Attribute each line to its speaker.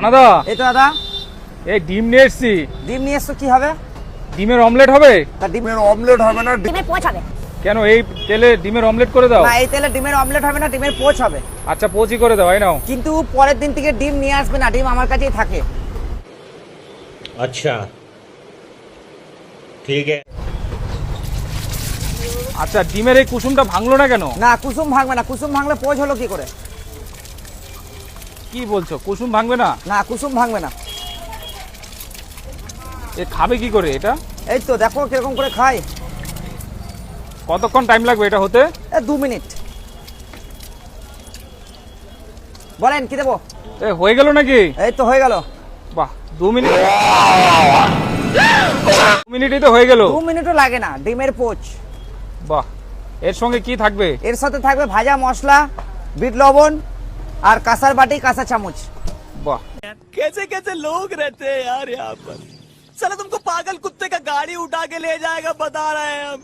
Speaker 1: দাদা
Speaker 2: এই তো দাদা,
Speaker 1: এই ডিম নিয়ে এসছি।
Speaker 2: ডিম নিয়ে এসছো, কি হবে?
Speaker 1: ডিমের অমলেট হবে?
Speaker 2: তা ডিমের
Speaker 3: অমলেট হবে না,
Speaker 2: ডিমের পোচ হবে।
Speaker 1: কেন এই তেলে ডিমের অমলেট করে দাও?
Speaker 2: না, এই তেলে ডিমের অমলেট হবে না, ডিমের পোচ হবে।
Speaker 1: আচ্ছা পোচই করে দাও, এই নাও।
Speaker 2: কিন্তু পরের দিন থেকে ডিম নিয়ে আসবে না, ডিম আমার কাছেই থাকে।
Speaker 4: अच्छा ठीक है।
Speaker 1: আচ্ছা ডিমের এই কুসুমটা ভাঙলো না কেন?
Speaker 2: না, কুসুম ভাঙবে না। কুসুম ভাঙলে পোচ হলো কি করে?
Speaker 1: কি বলছো, কুসুম ভাঙবে না?
Speaker 2: না, কুসুম ভাঙবে না।
Speaker 1: এ খাবে কি করে এটা?
Speaker 2: এই তো দেখো কিরকম করে খাই।
Speaker 1: কতক্ষণ টাইম লাগবে এটা হতে?
Speaker 2: 2 মিনিট। বলেন কি দেবো?
Speaker 1: এ হয়ে গেল নাকি?
Speaker 2: এই তো হয়ে গেল।
Speaker 1: বাহ, 2 মিনিট। 2 মিনিটই তো হয়ে গেল।
Speaker 2: 2 মিনিটও লাগে না, ডিমের পোচ।
Speaker 1: বাহ, এর সঙ্গে কি থাকবে?
Speaker 2: এর সাথে থাকবে ভাজা মশলা, বিট লবণ আর কাঁসার বাটি, কাঁসা চামচ।
Speaker 1: বাহ,
Speaker 5: कैसे कैसे लोग रहते हैं यार यहाँ पर। साला तुमको पागल कुत्ते का गाड़ी उठा के ले जाएगा, बता रहे हैं हम।